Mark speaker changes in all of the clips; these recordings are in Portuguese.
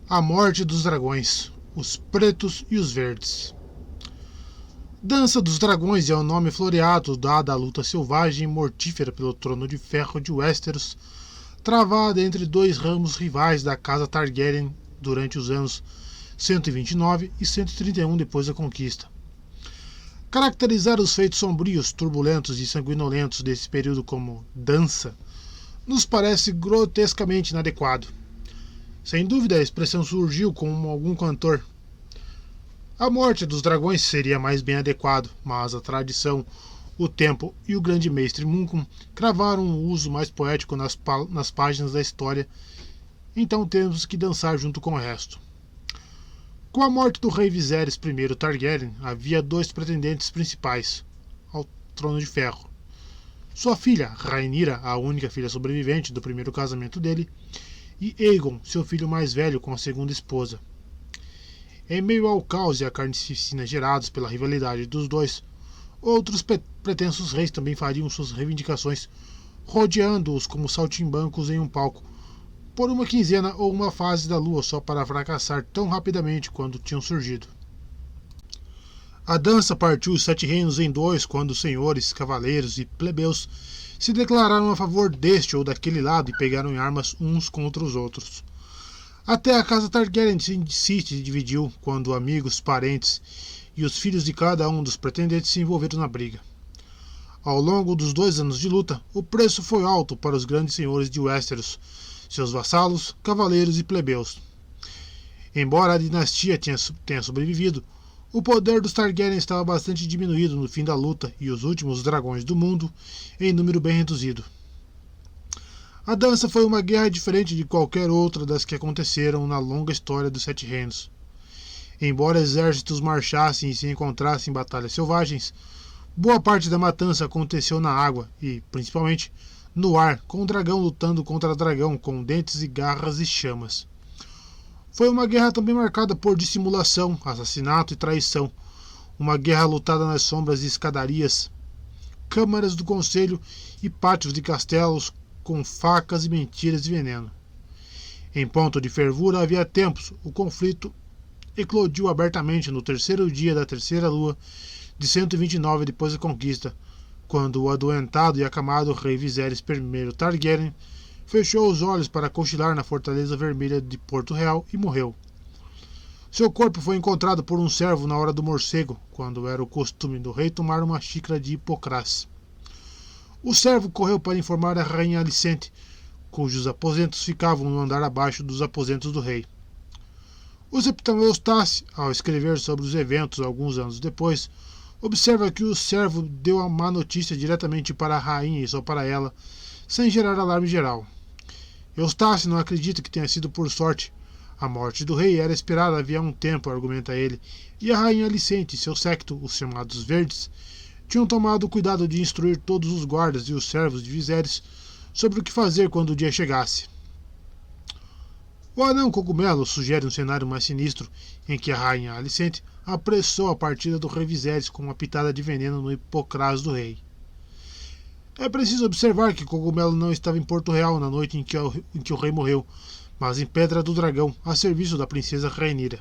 Speaker 1: A morte dos dragões, os pretos e os verdes. Dança dos Dragões é o nome floreado dado à luta selvagem e mortífera pelo trono de ferro de Westeros, travada entre dois ramos rivais da casa Targaryen durante os anos 129 e 131 depois da conquista. Caracterizar os feitos sombrios, turbulentos e sanguinolentos desse período como dança nos parece grotescamente inadequado. Sem dúvida, a expressão surgiu com algum cantor. A morte dos dragões seria mais bem adequado, mas a tradição, o tempo e o grande mestre Munkum cravaram um uso mais poético nas páginas da história, então temos que dançar junto com o resto. Com a morte do rei Viserys I Targaryen, havia dois pretendentes principais ao trono de ferro. Sua filha, Rhaenyra, a única filha sobrevivente do primeiro casamento dele, e Aegon, seu filho mais velho, com a segunda esposa. Em meio ao caos e à carnificina gerados pela rivalidade dos dois, outros pretensos reis também fariam suas reivindicações, rodeando-os como saltimbancos em um palco, por uma quinzena ou uma fase da lua só para fracassar tão rapidamente quando tinham surgido. A dança partiu os 7 reinos em dois quando senhores, cavaleiros e plebeus se declararam a favor deste ou daquele lado e pegaram em armas uns contra os outros. Até a casa Targaryen se dividiu quando amigos, parentes e os filhos de cada um dos pretendentes se envolveram na briga. Ao longo dos 2 anos de luta, o preço foi alto para os grandes senhores de Westeros, seus vassalos, cavaleiros e plebeus. Embora a dinastia tenha sobrevivido, o poder dos Targaryen estava bastante diminuído no fim da luta e os últimos dragões do mundo em número bem reduzido. A dança foi uma guerra diferente de qualquer outra das que aconteceram na longa história dos 7 reinos. Embora exércitos marchassem e se encontrassem em batalhas selvagens, boa parte da matança aconteceu na água e, principalmente, no ar, com o dragão lutando contra dragão com dentes e garras e chamas. Foi uma guerra também marcada por dissimulação, assassinato e traição, uma guerra lutada nas sombras de escadarias, câmaras do conselho e pátios de castelos, com facas e mentiras e veneno. Em ponto de fervura havia tempos, o conflito eclodiu abertamente no terceiro dia da terceira lua de 129 depois da conquista, quando o adoentado e acamado rei Viserys I Targaryen fechou os olhos para cochilar na Fortaleza Vermelha de Porto Real e morreu. Seu corpo foi encontrado por um servo na hora do morcego, quando era o costume do rei tomar uma xícara de hipocrás. O servo correu para informar a rainha Alicente, cujos aposentos ficavam no andar abaixo dos aposentos do rei. O septão Eustace, ao escrever sobre os eventos alguns anos depois, observa que o servo deu a má notícia diretamente para a rainha e só para ela, sem gerar alarme geral. Eustace não acredita que tenha sido por sorte. A morte do rei era esperada havia um tempo, argumenta ele, e a rainha Alicente e seu séquito, os chamados Verdes, tinham tomado o cuidado de instruir todos os guardas e os servos de Viserys sobre o que fazer quando o dia chegasse. O anão cogumelo sugere um cenário mais sinistro, em que a rainha Alicente apressou a partida do rei Viserys com uma pitada de veneno no hipocrás do rei. É preciso observar que Cogumelo não estava em Porto Real na noite em que o rei morreu, mas em Pedra do Dragão, a serviço da princesa Rhaenyra.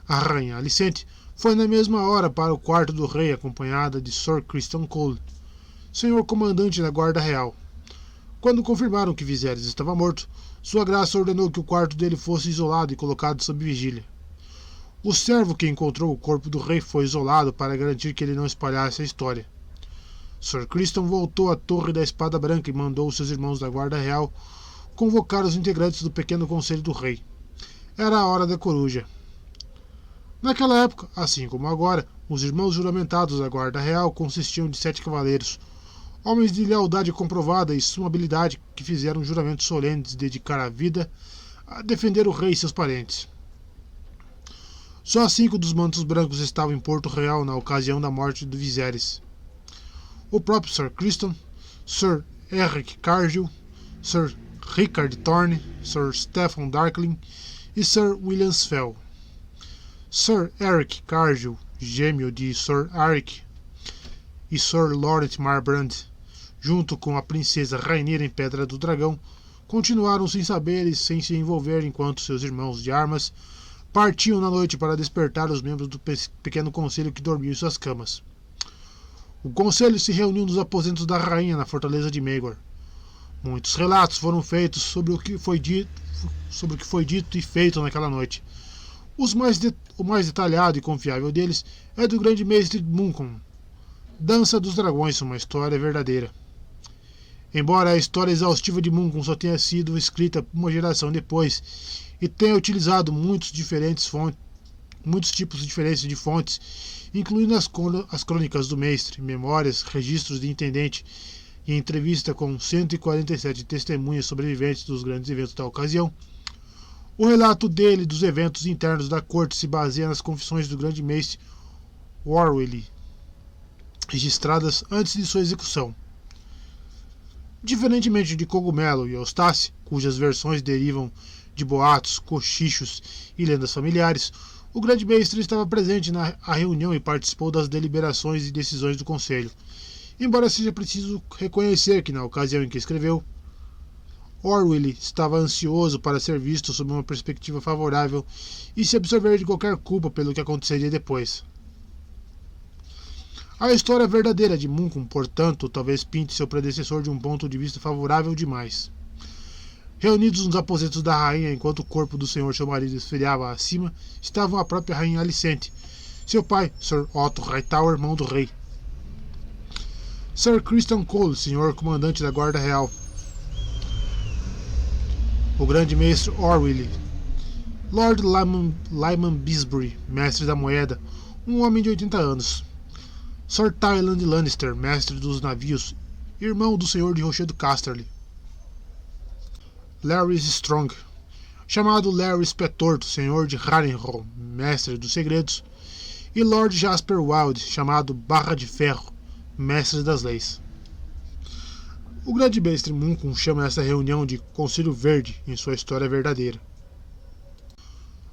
Speaker 1: A rainha Alicente foi na mesma hora para o quarto do rei acompanhada de Sir Criston Cole, senhor comandante da Guarda Real. Quando confirmaram que Viserys estava morto, sua graça ordenou que o quarto dele fosse isolado e colocado sob vigília. O servo que encontrou o corpo do rei foi isolado para garantir que ele não espalhasse a história. Sir Criston voltou à Torre da Espada Branca e mandou seus irmãos da Guarda Real convocar os integrantes do pequeno conselho do rei. Era a hora da coruja. Naquela época, assim como agora, os irmãos juramentados da Guarda Real consistiam de 7 cavaleiros, homens de lealdade comprovada e suma habilidade que fizeram juramentos solenes de dedicar a vida a defender o rei e seus parentes. Só 5 dos mantos brancos estavam em Porto Real na ocasião da morte do Viserys. O próprio Sir Criston, Sir Eric Cargill, Sir Rickard Thorne, Sir Stephen Darkling e Sir William Fell. Sir Eric Cargill, gêmeo de Sir Eric, e Sir Lawrence Marbrand, junto com a princesa Rhaenyra em Pedra do Dragão, continuaram sem saber e sem se envolver enquanto seus irmãos de armas partiam na noite para despertar os membros do pequeno conselho que dormiam em suas camas. O conselho se reuniu nos aposentos da rainha na fortaleza de Maegor. Muitos relatos foram feitos sobre o que foi dito e feito naquela noite. O mais detalhado e confiável deles é do grande mestre Munkun, Dança dos Dragões, uma história verdadeira. Embora a história exaustiva de Munkun só tenha sido escrita uma geração depois e tenha utilizado muitos tipos diferentes de fontes, incluindo as crônicas do mestre, memórias, registros de intendente e entrevista com 147 testemunhas sobreviventes dos grandes eventos da ocasião, o relato dele dos eventos internos da corte se baseia nas confissões do grande mestre Orwell, registradas antes de sua execução. Diferentemente de Cogumelo e Eustace, cujas versões derivam de boatos, cochichos e lendas familiares, o grande mestre estava presente na reunião e participou das deliberações e decisões do conselho, embora seja preciso reconhecer que, na ocasião em que escreveu, Orwell estava ansioso para ser visto sob uma perspectiva favorável e se absorver de qualquer culpa pelo que aconteceria depois. A história verdadeira de Munkun, portanto, talvez pinte seu predecessor de um ponto de vista favorável demais. Reunidos nos aposentos da rainha enquanto o corpo do senhor seu marido esfriava acima, estavam a própria rainha Alicente, seu pai, Sir Otto Hightower, irmão do rei, Sir Christian Cole, senhor comandante da Guarda Real, o grande mestre Orwell, Lord Lyman Bisbury, mestre da moeda, um homem de 80 anos, Sir Tyland Lannister, mestre dos navios, irmão do senhor de Rochedo Casterly, Larry Strong, chamado Larry Spetorto, senhor de Harrenhal, mestre dos segredos, e Lord Jasper Wilde, chamado Barra de Ferro, mestre das leis. O grande mestre Munkun chama essa reunião de Conselho Verde em sua história verdadeira.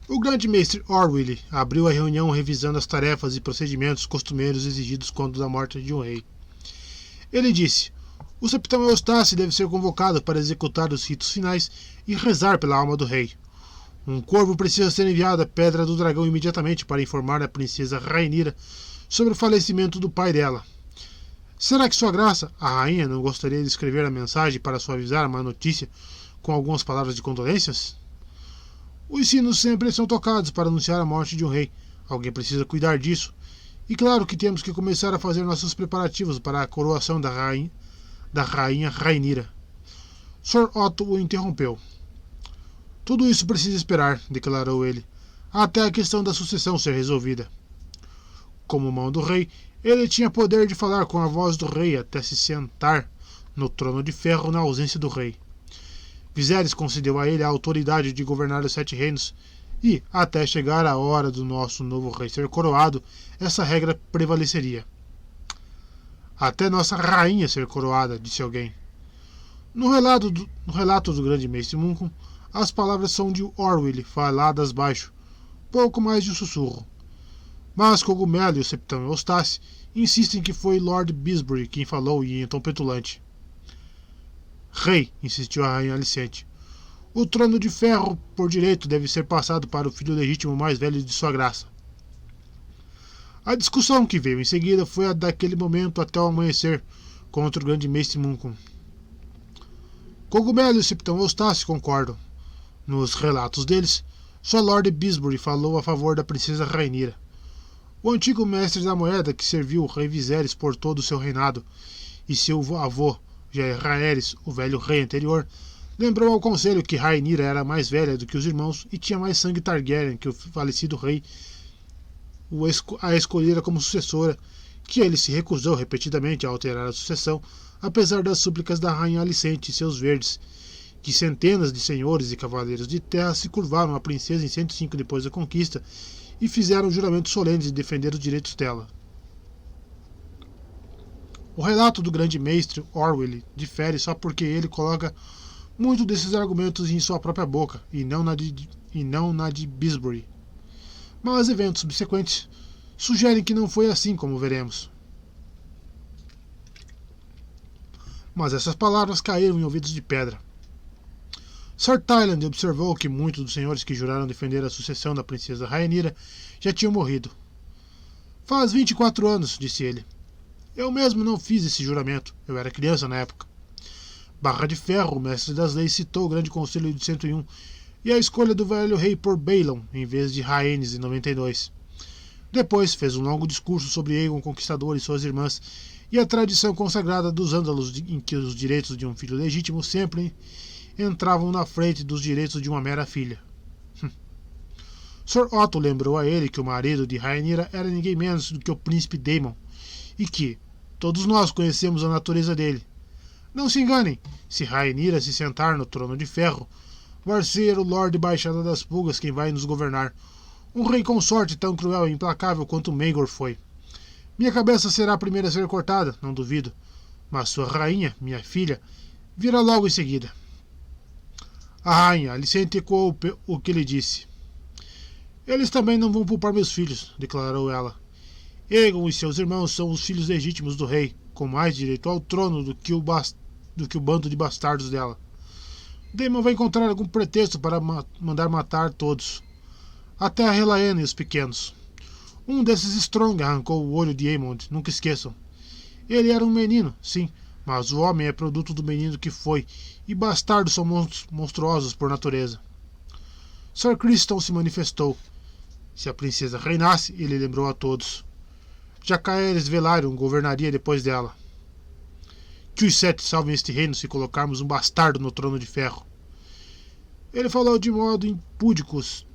Speaker 1: O grande mestre Orwell abriu a reunião revisando as tarefas e procedimentos costumeiros exigidos quando da morte de um rei. Ele disse: o capitão Eustace deve ser convocado para executar os ritos finais e rezar pela alma do rei. Um corvo precisa ser enviado à Pedra do Dragão imediatamente para informar a princesa Rhaenyra sobre o falecimento do pai dela. Será que Sua Graça, a rainha, não gostaria de escrever a mensagem para suavizar a má notícia com algumas palavras de condolências? Os sinos sempre são tocados para anunciar a morte de um rei. Alguém precisa cuidar disso. E claro que temos que começar a fazer nossos preparativos para a coroação da rainha Rhaenyra. Sir Otto o interrompeu. Tudo isso precisa esperar, declarou ele, até a questão da sucessão ser resolvida. Como mão do rei, ele tinha poder de falar com a voz do rei até se sentar no trono de ferro na ausência do rei. Viserys concedeu a ele a autoridade de governar os 7 reinos e, até chegar a hora do nosso novo rei ser coroado, essa regra prevaleceria. Até nossa rainha ser coroada, disse alguém. No relato do grande mestre Munkun, as palavras são de Orwell, faladas baixo, pouco mais de um sussurro. Mas Cogumelo e o capitão Eustace insistem que foi Lord Bisbury quem falou em tom petulante. Rei, insistiu a rainha Alicente, o trono de ferro por direito deve ser passado para o filho legítimo mais velho de Sua Graça. A discussão que veio em seguida foi a daquele momento até o amanhecer contra o grande mestre Munkun. Cogumelo e o capitão Eustace concordam. Nos relatos deles, só Lord Bisbury falou a favor da princesa Rhaenyra. O antigo mestre da moeda que serviu o rei Viserys por todo o seu reinado e seu avô Jaehaerys, o velho rei anterior, lembrou ao conselho que Rhaenyra era mais velha do que os irmãos e tinha mais sangue Targaryen que o falecido rei a escolhera como sucessora, que ele se recusou repetidamente a alterar a sucessão, apesar das súplicas da rainha Alicente e seus verdes, que centenas de senhores e cavaleiros de terra se curvaram à princesa em 105 depois da conquista e fizeram juramentos solenes de defender os direitos dela. O relato do grande mestre Orwell difere só porque ele coloca muito desses argumentos em sua própria boca e não na de Bisbury. Mas eventos subsequentes sugerem que não foi assim, como veremos. Mas essas palavras caíram em ouvidos de pedra. Sir Tyland observou que muitos dos senhores que juraram defender a sucessão da princesa Rhaenyra já tinham morrido. Faz 24 anos, disse ele. Eu mesmo não fiz esse juramento. Eu era criança na época. Barra de Ferro, o mestre das leis, citou o Grande Conselho de 101 e a escolha do velho rei por Baelon, em vez de Rhaenys, em 92. Depois fez um longo discurso sobre Aegon Conquistador e suas irmãs e a tradição consagrada dos Ândalos em que os direitos de um filho legítimo sempre entravam na frente dos direitos de uma mera filha. Sir Otto lembrou a ele que o marido de Rhaenyra era ninguém menos do que o príncipe Daemon e que todos nós conhecemos a natureza dele. Não se enganem, se Rhaenyra se sentar no trono de ferro, vai ser o Lorde Baixada das Pulgas quem vai nos governar. Um rei consorte tão cruel e implacável quanto Maegor foi. Minha cabeça será a primeira a ser cortada, não duvido, mas sua rainha, minha filha, virá logo em seguida. A rainha Alicente ecoou o que ele disse. Eles também não vão poupar meus filhos, declarou ela. Aegon e seus irmãos são os filhos legítimos do rei, com mais direito ao trono do que o bando de bastardos dela. Daemon vai encontrar algum pretexto para mandar matar todos. Até a Rhaena e os pequenos. Um desses Strong arrancou o olho de Aemond, nunca esqueçam. Ele era um menino, sim, mas o homem é produto do menino que foi, e bastardos são monstruosos por natureza. Sir Criston se manifestou. Se a princesa reinasse, ele lembrou a todos. Jacaerys Velaryon governaria depois dela. Que os sete salvem este reino se colocarmos um bastardo no trono de ferro. Ele falou de modo impúdicos,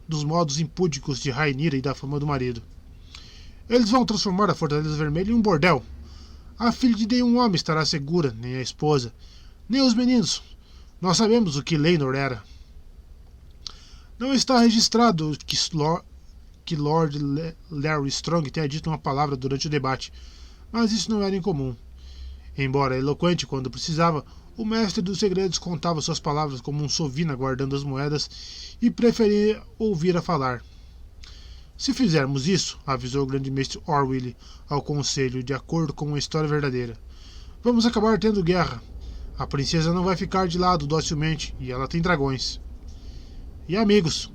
Speaker 1: dos modos impúdicos de Rhaenyra e da fama do marido. Eles vão transformar a Fortaleza Vermelha em um bordel. A filha de nenhum homem estará segura, nem a esposa, nem os meninos. Nós sabemos o que Laenor era. Não está registrado que Lord Larry Strong tenha dito uma palavra durante o debate, mas isso não era incomum. Embora eloquente quando precisava, o mestre dos segredos contava suas palavras como um sovina guardando as moedas e preferia ouvir a falar. Se fizermos isso, avisou o grande mestre Orwell ao conselho, de acordo com uma história verdadeira, vamos acabar tendo guerra. A princesa não vai ficar de lado docilmente, e ela tem dragões. E amigos,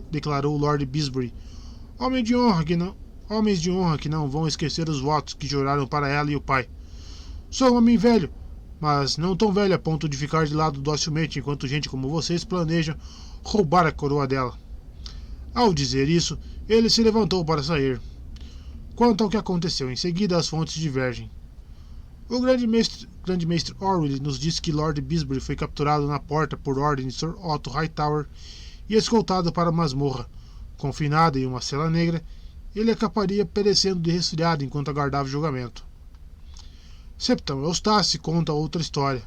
Speaker 1: declarou o Lord Bisbury, homens de honra que não vão esquecer os votos que juraram para ela e o pai. Sou um homem velho, mas não tão velho a ponto de ficar de lado docilmente enquanto gente como vocês planeja roubar a coroa dela. Ao dizer isso, ele se levantou para sair. Quanto ao que aconteceu em seguida, as fontes divergem. O grande mestre Orwell nos disse que Lord Bisbury foi capturado na porta por ordem de Sir Otto Hightower e escoltado para a masmorra. Confinado em uma cela negra, ele acabaria perecendo de resfriado enquanto aguardava o julgamento. Septão Eustace conta outra história.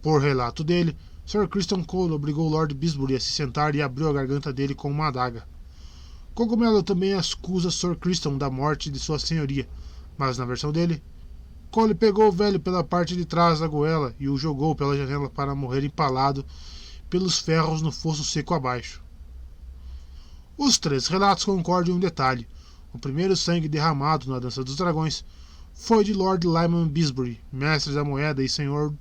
Speaker 1: Por relato dele, Sir Criston Cole obrigou Lord Bisbury a se sentar e abriu a garganta dele com uma adaga. Cogumelo também acusa Sir Criston da morte de sua senhoria, mas na versão dele, Cole pegou o velho pela parte de trás da goela e o jogou pela janela para morrer empalado pelos ferros no fosso seco abaixo. Os três relatos concordam em um detalhe. O primeiro sangue derramado na Dança dos Dragões foi de Lord Lyman Bisbury, mestre da moeda e senhor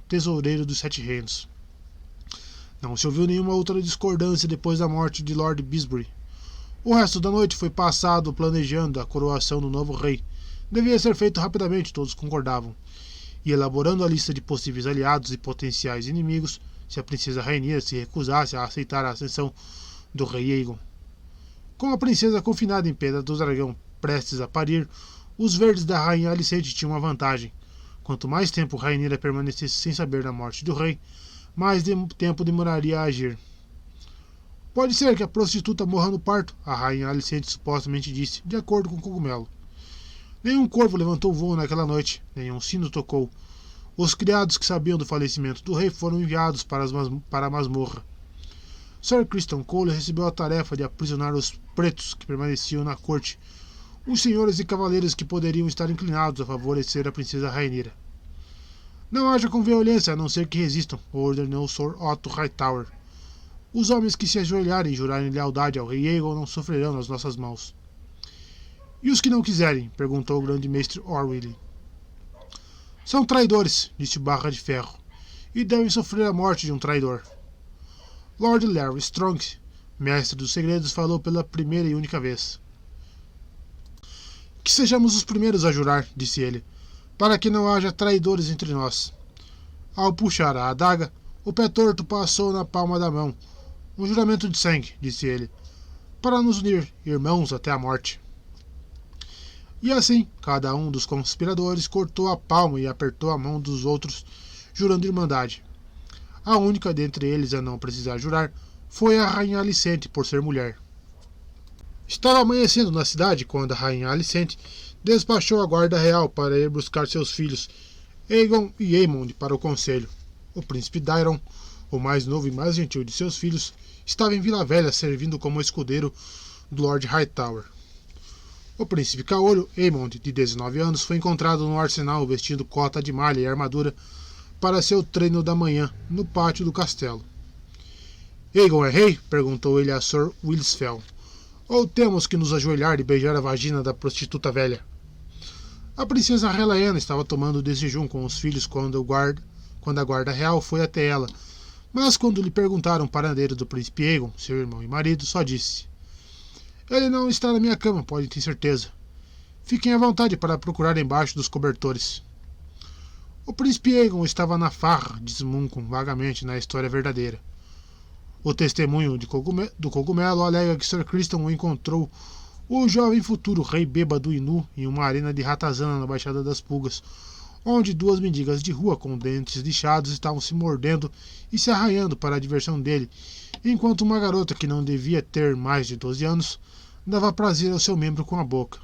Speaker 1: tesoureiro dos Sete Reinos. Não se ouviu nenhuma outra discordância depois da morte de Lord Bisbury. O resto da noite foi passado planejando a coroação do novo rei. Devia ser feito rapidamente, todos concordavam, e elaborando a lista de possíveis aliados e potenciais inimigos se a princesa Rhaenyra se recusasse a aceitar a ascensão do rei Aegon. Com a princesa confinada em Pedra do Dragão prestes a parir, os verdes da rainha Alicente tinham uma vantagem. Quanto mais tempo Rhaenyra permanecesse sem saber da morte do rei, mais tempo demoraria a agir. Pode ser que a prostituta morra no parto, a rainha Alicente supostamente disse, de acordo com o Cogumelo. Nenhum corvo levantou voo naquela noite, nenhum sino tocou. Os criados que sabiam do falecimento do rei foram enviados para a masmorra. Sir Criston Cole recebeu a tarefa de aprisionar os pretos que permaneciam na corte, os senhores e cavaleiros que poderiam estar inclinados a favorecer a princesa Rhaenyra. Não haja com violência, a não ser que resistam, ordenou Sir Otto Hightower. Os homens que se ajoelharem e jurarem lealdade ao rei Aegon não sofrerão nas nossas mãos. E os que não quiserem? Perguntou o grande mestre Orwell. São traidores, disse Barra de Ferro, e devem sofrer a morte de um traidor. Lord Larry Strong, mestre dos segredos, falou pela primeira e única vez. Que sejamos os primeiros a jurar, disse ele, para que não haja traidores entre nós. Ao puxar a adaga, o pé torto passou na palma da mão. Um juramento de sangue, disse ele, para nos unir, irmãos até a morte. E assim, cada um dos conspiradores cortou a palma e apertou a mão dos outros, jurando irmandade. A única dentre eles a não precisar jurar foi a rainha Alicente, por ser mulher. Estava amanhecendo na cidade quando a rainha Alicente despachou a guarda real para ir buscar seus filhos, Aegon e Aemond, para o conselho. O príncipe Daeron, o mais novo e mais gentil de seus filhos, estava em Vila Velha servindo como escudeiro do Lord Hightower. O príncipe caolho, Aemond, de 19 anos, foi encontrado no arsenal vestindo cota de malha e armadura para seu treino da manhã, no pátio do castelo. Aegon é rei? Perguntou ele a Sir Willisfell. Ou temos que nos ajoelhar e beijar a vagina da prostituta velha? A princesa Relaena estava tomando desjejum com os filhos quando a guarda real foi até ela, mas quando lhe perguntaram o paradeiro do príncipe Aegon, seu irmão e marido, só disse: Ele não está na minha cama, pode ter certeza. Fiquem à vontade para procurar embaixo dos cobertores. O príncipe Aegon estava na farra, diz Muncum vagamente na história verdadeira. O testemunho do cogumelo alega que Sir Criston o encontrou, o jovem futuro rei bêbado e nu, em uma arena de ratazana na Baixada das Pulgas, onde duas mendigas de rua com dentes lixados estavam se mordendo e se arranhando para a diversão dele, enquanto uma garota que não devia ter mais de 12 anos dava prazer ao seu membro com a boca.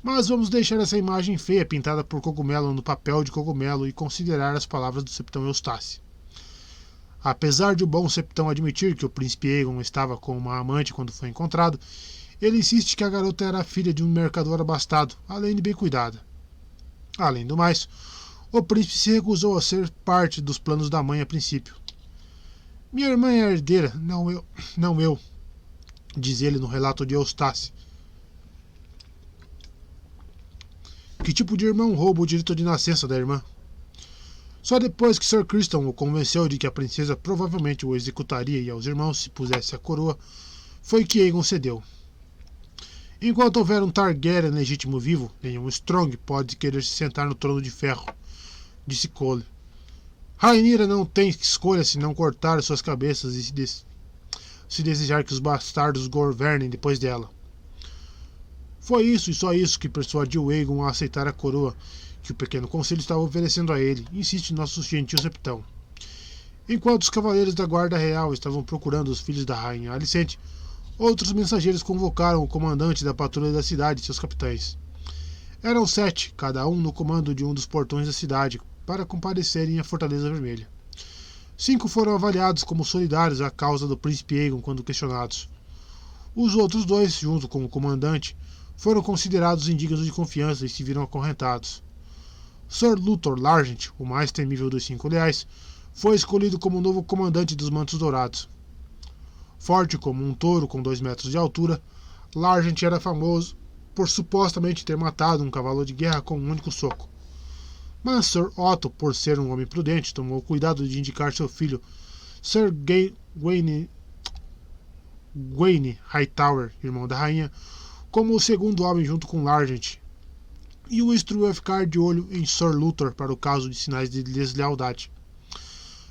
Speaker 1: Mas vamos deixar essa imagem feia pintada por cogumelo no papel de cogumelo e considerar as palavras do Septão Eustace. Apesar de o bom Septão admitir que o príncipe Aegon estava com uma amante quando foi encontrado, ele insiste que a garota era filha de um mercador abastado, além de bem cuidada. Além do mais, o príncipe se recusou a ser parte dos planos da mãe a princípio. Minha irmã é a herdeira, não eu, diz ele no relato de Eustace. Que tipo de irmão rouba o direito de nascença da irmã? Só depois que Sir Criston o convenceu de que a princesa provavelmente o executaria e aos irmãos se pusesse a coroa, foi que Aegon cedeu. Enquanto houver um Targaryen legítimo vivo, nenhum Strong pode querer se sentar no trono de ferro, disse Cole. Rhaenyra não tem escolha senão cortar suas cabeças e se desejar que os bastardos governem depois dela. Foi isso e só isso que persuadiu Aegon a aceitar a coroa que o pequeno conselho estava oferecendo a ele, insiste nosso gentil Septão. Enquanto os cavaleiros da guarda real estavam procurando os filhos da rainha Alicente, outros mensageiros convocaram o comandante da patrulha da cidade e seus capitães. Eram 7, cada um no comando de um dos portões da cidade, para comparecerem à Fortaleza Vermelha. 5 foram avaliados como solidários à causa do príncipe Aegon quando questionados. Os outros 2, junto com o comandante, foram considerados indignos de confiança e se viram acorrentados. Sir Luthor Largent, o mais temível dos 5 leais, foi escolhido como novo comandante dos Mantos Dourados. Forte como um touro com 2 metros de altura, Largent era famoso por supostamente ter matado um cavalo de guerra com um único soco. Mas Sir Otto, por ser um homem prudente, tomou cuidado de indicar seu filho, Sir Gawain Hightower, irmão da rainha, como o segundo homem junto com Largent, e o instruiu a ficar de olho em Sir Luthor para o caso de sinais de deslealdade.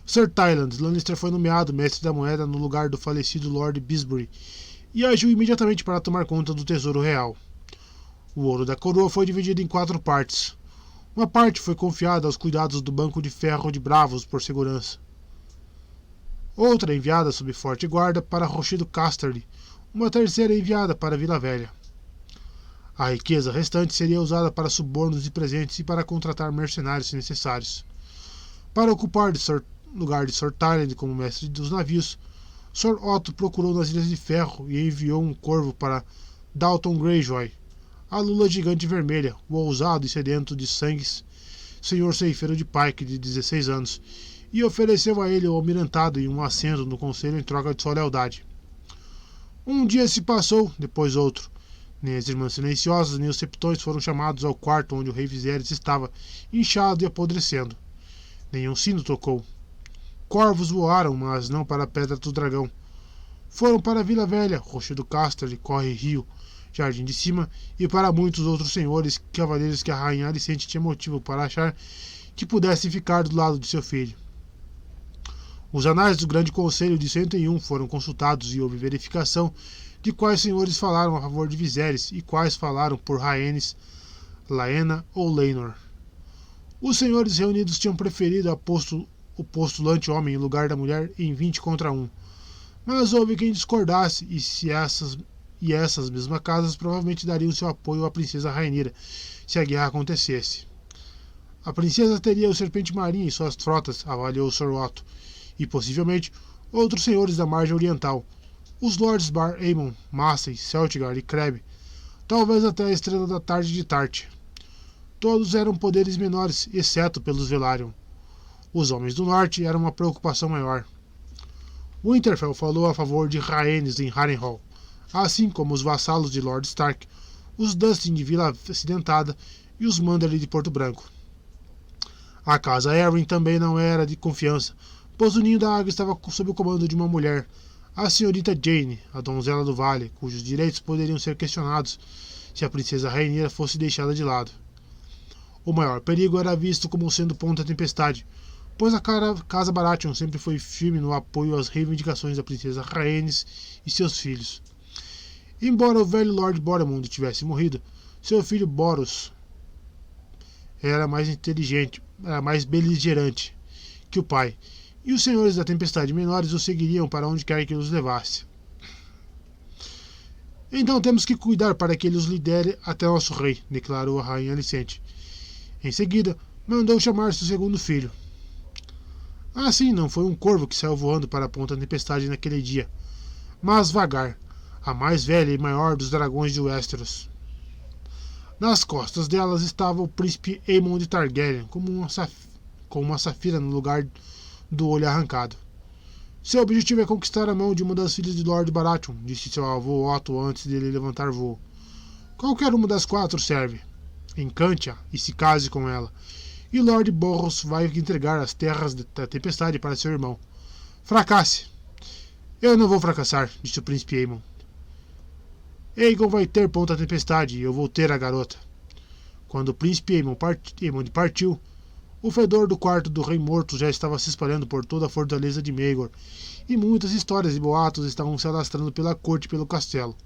Speaker 1: Sir Tyland Lannister foi nomeado mestre da moeda no lugar do falecido Lord Bisbury e agiu imediatamente para tomar conta do tesouro real. O ouro da coroa foi dividido em 4 partes. Uma parte foi confiada aos cuidados do Banco de Ferro de Bravos por segurança. Outra enviada sob forte guarda para Rochedo Casterly, uma terceira enviada para Vila Velha. A riqueza restante seria usada para subornos e presentes e para contratar mercenários se necessários. Para ocupar o lugar de Sir Tyland como mestre dos navios, Sir Otto procurou nas Ilhas de Ferro e enviou um corvo para Dalton Greyjoy, a lula gigante vermelha, o ousado e sedento de sangues senhor ceifeiro de Pike de 16 anos, e ofereceu a ele o almirantado e um assento no conselho em troca de sua lealdade. Um dia se passou, depois outro. Nem as irmãs silenciosas, nem os septões foram chamados ao quarto onde o rei Viserys estava, inchado e apodrecendo. Nenhum sino tocou. corvos voaram, mas não para a Pedra do Dragão. Foram para Vila Velha, Rocha do Castre, Corre Rio, Jardim de Cima e para muitos outros senhores cavaleiros que a rainha Alicente tinha motivo para achar que pudessem ficar do lado de seu filho. Os anais do Grande Conselho de 101 foram consultados e houve verificação de quais senhores falaram a favor de Viserys e quais falaram por Rhaenys, Laena ou Laenor. Os senhores reunidos tinham preferido o postulante homem em lugar da mulher em 20 contra 1. Mas houve quem discordasse e essas mesmas casas provavelmente dariam seu apoio à princesa Rhaenyra se a guerra acontecesse. A princesa teria o Serpente Marinha em suas frotas, avaliou Sir Otto, e possivelmente outros senhores da margem oriental, os Lords Bar Aemon, Massey, Celtigar e Crabbe, talvez até a Estrela da Tarde de Tarte. Todos eram poderes menores, exceto pelos Velaryon. Os Homens do Norte eram uma preocupação maior. Winterfell falou a favor de Rhaenys em Harrenhal, assim como os vassalos de Lord Stark, os Dustin de Vila Acidentada e os Manderly de Porto Branco. A casa Arryn também não era de confiança, pois o Ninho da Águia estava sob o comando de uma mulher, a senhorita Jane, a donzela do Vale, cujos direitos poderiam ser questionados se a princesa Rhaenyra fosse deixada de lado. O maior perigo era visto como sendo Ponta Tempestade, pois a casa Baratheon sempre foi firme no apoio às reivindicações da princesa Rhaenys e seus filhos. Embora o velho Lord Boromund tivesse morrido, seu filho Boros era mais inteligente, era mais beligerante que o pai, e os senhores da Tempestade menores o seguiriam para onde quer que os levasse. Então temos que cuidar para que ele os lidere até nosso rei, declarou a rainha Alicente. Em seguida, mandou chamar seu segundo filho. Assim, não foi um corvo que saiu voando para a Ponta Tempestade naquele dia, mas Vagar, a mais velha e maior dos dragões de Westeros. Nas costas delas estava o príncipe Aemon de Targaryen, com uma safira no lugar do olho arrancado. Seu objetivo é conquistar a mão de uma das filhas de Lord Baratheon, disse seu avô Otto antes dele levantar voo. Qualquer uma das 4 serve. Encante-a e se case com ela, e Lord Borros vai entregar as terras da tempestade para seu irmão. Fracasse! Eu não vou fracassar, disse o príncipe Aemon. Aegon vai ter Ponta Tempestade e eu vou ter a garota. Quando o príncipe Aemon partiu, o fedor do quarto do rei morto já estava se espalhando por toda a fortaleza de Maegor, e muitas histórias e boatos estavam se alastrando pela corte e pelo castelo.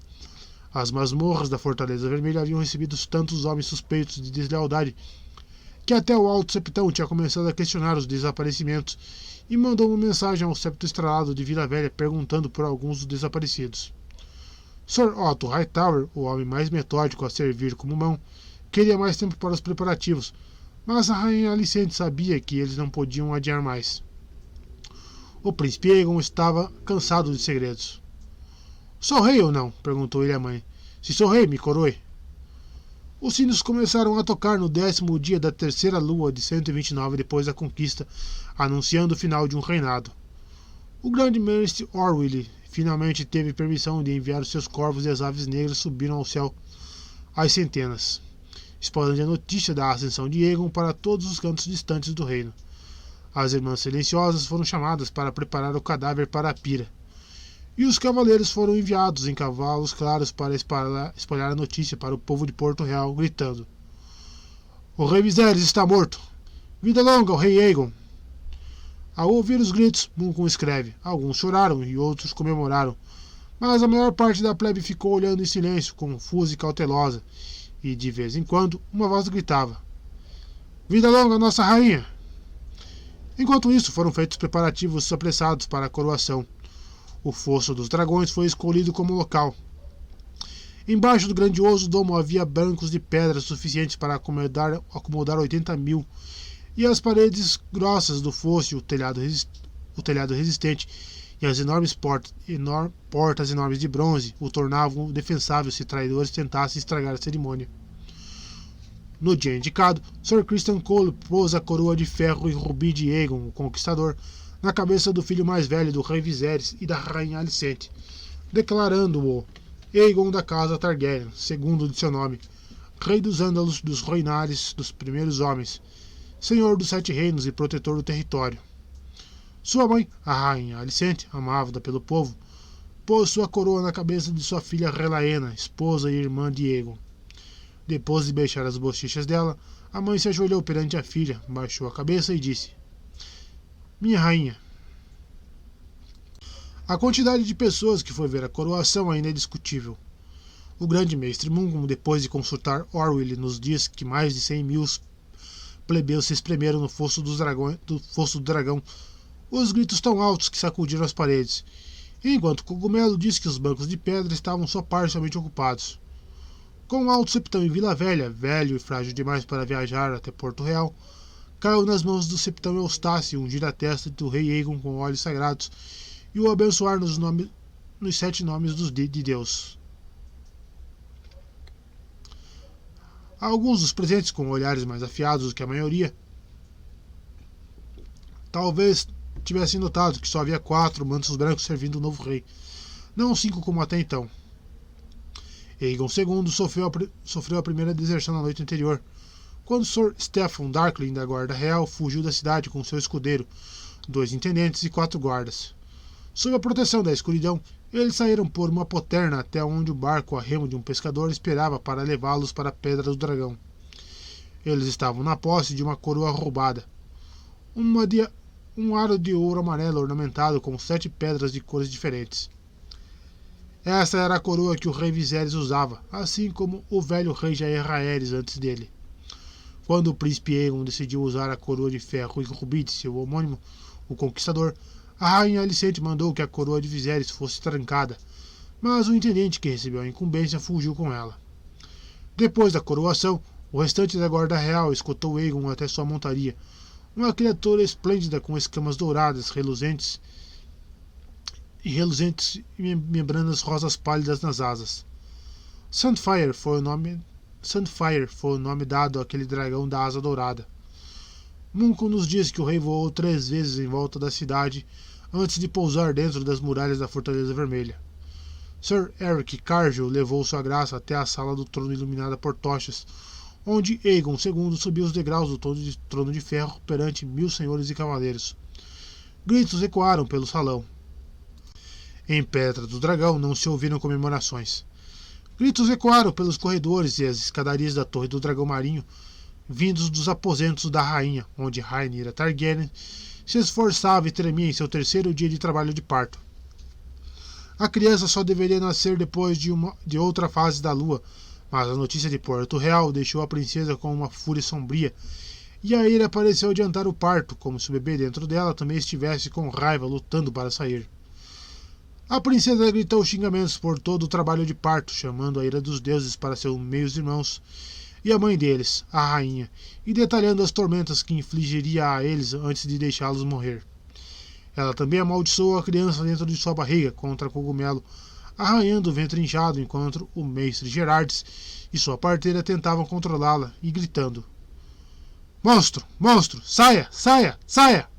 Speaker 1: As masmorras da Fortaleza Vermelha haviam recebido tantos homens suspeitos de deslealdade que até o Alto Septão tinha começado a questionar os desaparecimentos e mandou uma mensagem ao septo estrelado de Vila Velha perguntando por alguns dos desaparecidos. Sir Otto Hightower, o homem mais metódico a servir como mão, queria mais tempo para os preparativos, mas a rainha Alicente sabia que eles não podiam adiar mais. O príncipe Aegon estava cansado de segredos. Sou rei ou não? Perguntou ele à mãe. Se sou rei, me coroe. Os sinos começaram a tocar no 10º dia da terceira lua de 129 depois da conquista, anunciando o final de um reinado. O grande mestre Orwell finalmente teve permissão de enviar os seus corvos e as aves negras subiram ao céu às centenas, espalhando a notícia da ascensão de Aegon para todos os cantos distantes do reino. As Irmãs Silenciosas foram chamadas para preparar o cadáver para a pira, e os cavaleiros foram enviados em cavalos claros para espalhar a notícia para o povo de Porto Real, gritando: O rei Viserys está morto! Vida longa ao rei Aegon! Ao ouvir os gritos, Munkun escreve. Alguns choraram e outros comemoraram, mas a maior parte da plebe ficou olhando em silêncio, confusa e cautelosa, e de vez em quando uma voz gritava: Vida longa à nossa rainha! Enquanto isso, foram feitos preparativos apressados para a coroação. O Fosso dos Dragões foi escolhido como local. Embaixo do grandioso domo havia bancos de pedra suficientes para acomodar 80.000, e as paredes grossas do fosso, o telhado resistente e as enormes portas enormes de bronze o tornavam defensável se traidores tentassem estragar a cerimônia. No dia indicado, Sir Criston Cole pôs a coroa de ferro e rubi de Aegon, o Conquistador, na cabeça do filho mais velho do rei Viserys e da rainha Alicente, declarando-o Aegon da casa Targaryen, segundo de seu nome, rei dos Ândalos, dos Rhoynares, dos primeiros homens, senhor dos 7 reinos e protetor do território. Sua mãe, a rainha Alicente, amada pelo povo, pôs sua coroa na cabeça de sua filha Relaena, esposa e irmã de Aegon. Depois de beijar as bochechas dela, a mãe se ajoelhou perante a filha, baixou a cabeça e disse: Minha rainha. A quantidade de pessoas que foi ver a coroação ainda é discutível. O grande mestre Mungum, depois de consultar Orwell, nos diz que mais de 100.000 plebeus se espremeram no fosso do dragão, os gritos tão altos que sacudiram as paredes, enquanto Cogumelo diz que os bancos de pedra estavam só parcialmente ocupados. Com o alto septão em Vila Velha, velho e frágil demais para viajar até Porto Real, caiu nas mãos do septão Eustácio ungir a testa do rei Aegon com óleos sagrados e o abençoar nos 7 nomes de Deus. Alguns dos presentes, com olhares mais afiados do que a maioria, talvez tivessem notado que só havia 4 mantos brancos servindo o novo rei, não 5 como até então. Aegon II sofreu a primeira deserção na noite anterior, quando Sir Stephen Darkling da Guarda Real fugiu da cidade com seu escudeiro, 2 intendentes e 4 guardas. Sob a proteção da escuridão, eles saíram por uma poterna até onde o barco a remo de um pescador esperava para levá-los para a Pedra do Dragão. Eles estavam na posse de uma coroa roubada, um aro de ouro amarelo ornamentado com 7 pedras de cores diferentes. Essa era a coroa que o rei Viserys usava, assim como o velho rei Jair Rhaeris antes dele. Quando o príncipe Aegon decidiu usar a coroa de ferro e rubi de seu homônimo, o Conquistador, a rainha Alicente mandou que a coroa de Viserys fosse trancada, mas o intendente que recebeu a incumbência fugiu com ela. Depois da coroação, o restante da guarda real escoltou Aegon até sua montaria, uma criatura esplêndida com escamas douradas reluzentes e membranas rosas pálidas nas asas. Sunfire foi o nome dado àquele dragão da asa dourada. Munco nos diz que o rei voou 3 vezes em volta da cidade antes de pousar dentro das muralhas da Fortaleza Vermelha. Sir Eric Cargill levou sua graça até a sala do trono iluminada por tochas, onde Aegon II subiu os degraus do trono de ferro perante 1000 senhores e cavaleiros. Gritos ecoaram pelo salão. Em Pedra do Dragão não se ouviram comemorações. Gritos ecoaram pelos corredores e as escadarias da Torre do Dragão Marinho, vindos dos aposentos da rainha, onde Rhaenyra Targaryen se esforçava e tremia em seu 3º dia de trabalho de parto. A criança só deveria nascer depois de outra fase da lua, mas a notícia de Porto Real deixou a princesa com uma fúria sombria, e a ira pareceu adiantar o parto, como se o bebê dentro dela também estivesse com raiva lutando para sair. A princesa gritou xingamentos por todo o trabalho de parto, chamando a ira dos deuses para seus meios-irmãos e a mãe deles, a rainha, e detalhando as tormentas que infligiria a eles antes de deixá-los morrer. Ela também amaldiçoou a criança dentro de sua barriga contra Cogumelo, arranhando o ventre inchado enquanto o mestre Gerardes e sua parteira tentavam controlá-la e gritando: Monstro! Monstro! Saia! Saia! Saia!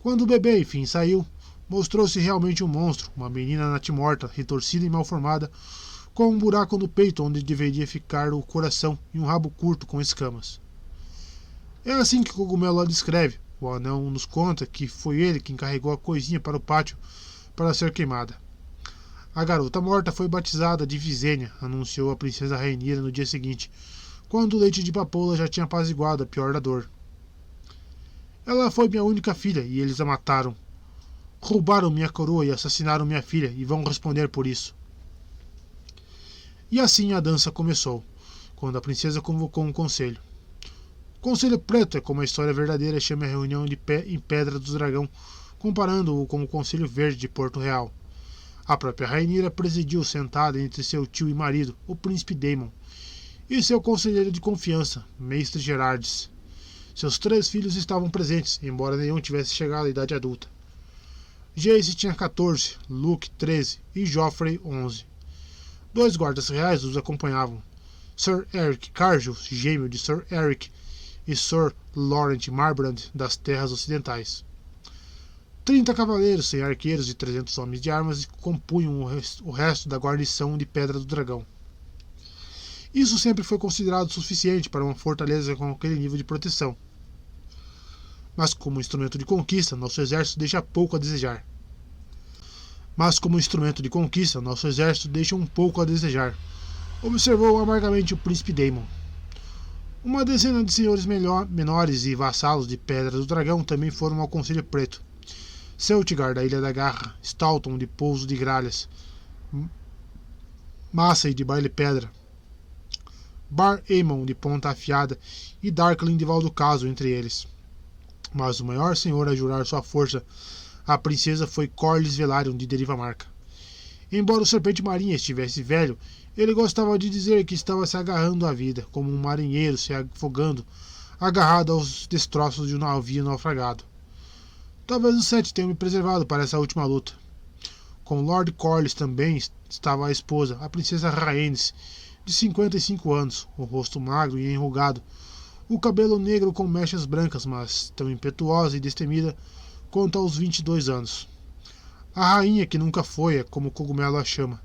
Speaker 1: Quando o bebê enfim saiu, mostrou-se realmente um monstro, uma menina natimorta, retorcida e mal formada, com um buraco no peito onde deveria ficar o coração e um rabo curto com escamas. É assim que Cogumelo a descreve. O anão nos conta que foi ele quem carregou a coisinha para o pátio para ser queimada. A garota morta foi batizada de Visenya, anunciou a princesa Rhaenyra no dia seguinte, quando o leite de papoula já tinha apaziguado a pior da dor. Ela foi minha única filha e eles a mataram. Roubaram minha coroa e assassinaram minha filha e vão responder por isso. E assim a dança começou, quando a princesa convocou um conselho. Conselho Preto é como a história verdadeira chama a reunião em Pedra do Dragão, comparando-o com o Conselho Verde de Porto Real. A própria Rhaenyra presidiu sentada entre seu tio e marido, o príncipe Daemon, e seu conselheiro de confiança, mestre Gerardes. Seus 3 filhos estavam presentes, embora nenhum tivesse chegado à idade adulta. Jace tinha 14, Luke 13 e Joffrey 11. 2 guardas reais os acompanhavam, Sir Eric Cargill, gêmeo de Sir Eric, e Sir Laurent Marbrand das Terras Ocidentais. 30 cavaleiros sem arqueiros e 300 homens de armas compunham o resto da guarnição de Pedra do Dragão. Isso sempre foi considerado suficiente para uma fortaleza com aquele nível de proteção. mas como instrumento de conquista, nosso exército deixa pouco a desejar. Observou amargamente o príncipe Daemon. Uma dezena de senhores menores e vassalos de Pedra do Dragão também foram ao Conselho Preto. Celtigar, da Ilha da Garra, Stalton, de Pouso de Gralhas, Massey, de Baile Pedra, Bar Aemon, de Ponta Afiada, e Darkling, de Valdo-Caso, entre eles. Mas o maior senhor a jurar sua força à princesa foi Corlys Velaryon, de Deriva Marca. Embora o Serpente Marinha estivesse velho, ele gostava de dizer que estava se agarrando à vida, como um marinheiro se afogando, agarrado aos destroços de um navio naufragado. Talvez os sete tenham me preservado para essa última luta. Com Lord Corlys também estava a esposa, a princesa Rhaenys, de 55 anos, o rosto magro e enrugado, o cabelo negro com mechas brancas, mas tão impetuosa e destemida quanto aos 22 anos. A rainha que nunca foi, como o cogumelo a chama.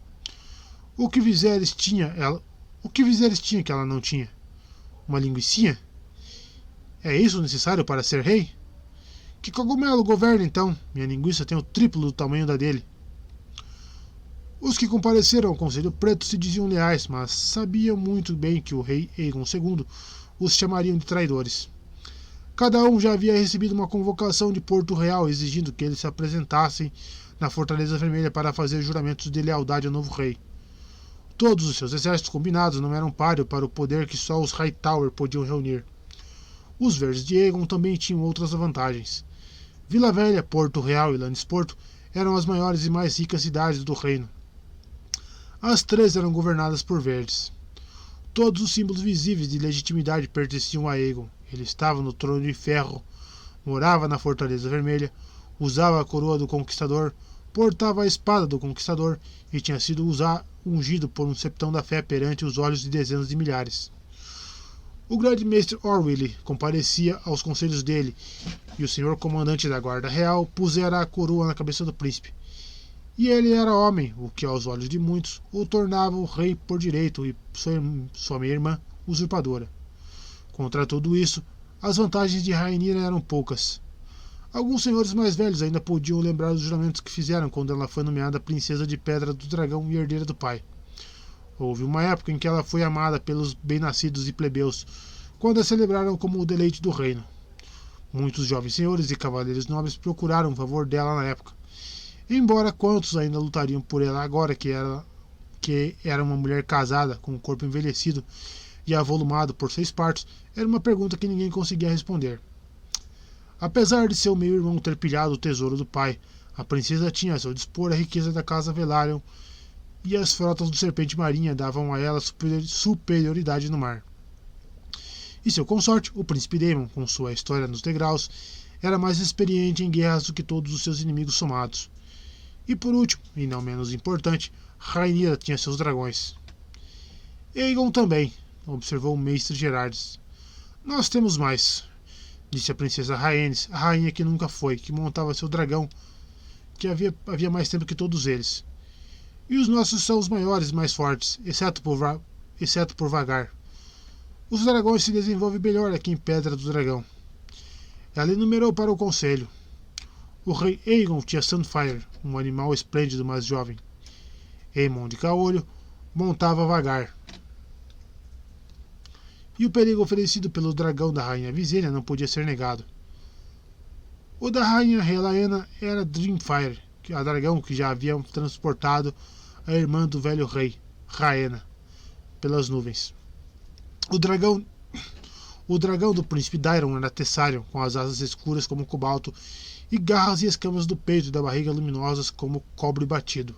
Speaker 1: O que Viserys tinha que ela não tinha? Uma linguicinha? É isso necessário para ser rei? Que cogumelo governa então? Minha linguiça tem o triplo do tamanho da dele. Os que compareceram ao Conselho Preto se diziam leais, mas sabiam muito bem que o rei Aegon II os chamariam de traidores. Cada um já havia recebido uma convocação de Porto Real exigindo que eles se apresentassem na Fortaleza Vermelha para fazer juramentos de lealdade ao novo rei. Todos os seus exércitos combinados não eram páreo para o poder que só os Hightower podiam reunir. Os Verdes de Aegon também tinham outras vantagens. Vila Velha, Porto Real e Lannisporto eram as maiores e mais ricas cidades do reino. As três eram governadas por Verdes. Todos os símbolos visíveis de legitimidade pertenciam a Aegon. Ele estava no trono de ferro, morava na Fortaleza Vermelha, usava a coroa do Conquistador, portava a espada do Conquistador e tinha sido ungido por um septão da fé perante os olhos de dezenas de milhares. O grande mestre Orwell comparecia aos conselhos dele, e o senhor comandante da Guarda Real pusera a coroa na cabeça do príncipe. E ele era homem, o que aos olhos de muitos o tornava o rei por direito e sua meia-irmã usurpadora. Contra tudo isso, as vantagens de Rhaenyra eram poucas. Alguns senhores mais velhos ainda podiam lembrar dos juramentos que fizeram quando ela foi nomeada princesa de Pedra do Dragão e herdeira do pai. Houve uma época em que ela foi amada pelos bem-nascidos e plebeus, quando a celebraram como o deleite do reino. Muitos jovens senhores e cavaleiros nobres procuraram o favor dela na época. Embora quantos ainda lutariam por ela agora que era uma mulher casada, com o corpo envelhecido e avolumado por 6 partos, era uma pergunta que ninguém conseguia responder. Apesar de seu meio-irmão ter pilhado o tesouro do pai, a princesa tinha a seu dispor a riqueza da casa Velaryon e as frotas do Serpente Marinha davam a ela superioridade no mar. E seu consorte, o príncipe Daemon, com sua história nos degraus, era mais experiente em guerras do que todos os seus inimigos somados. E por último, e não menos importante, Rhaenyra tinha seus dragões. Aegon também, observou o mestre Gerardes. Nós temos mais, disse a princesa Rhaenys, a rainha que nunca foi, que montava seu dragão, que havia mais tempo que todos eles. E os nossos são os maiores e mais fortes, exceto por Vagar. Os dragões se desenvolvem melhor aqui em Pedra do Dragão. Ela enumerou para o conselho. O rei Aegon tinha Sunfyre, um animal esplêndido mas jovem. Aemon de Caolho montava Vagar. E o perigo oferecido pelo dragão da rainha Visenya não podia ser negado. O da rainha Rhaena era Dreamfyre, a dragão que já havia transportado a irmã do velho rei, Rhaena, pelas nuvens. O dragão do príncipe Daeron era Tessarion, com as asas escuras como cobalto e garras e escamas do peito e da barriga luminosas como cobre batido.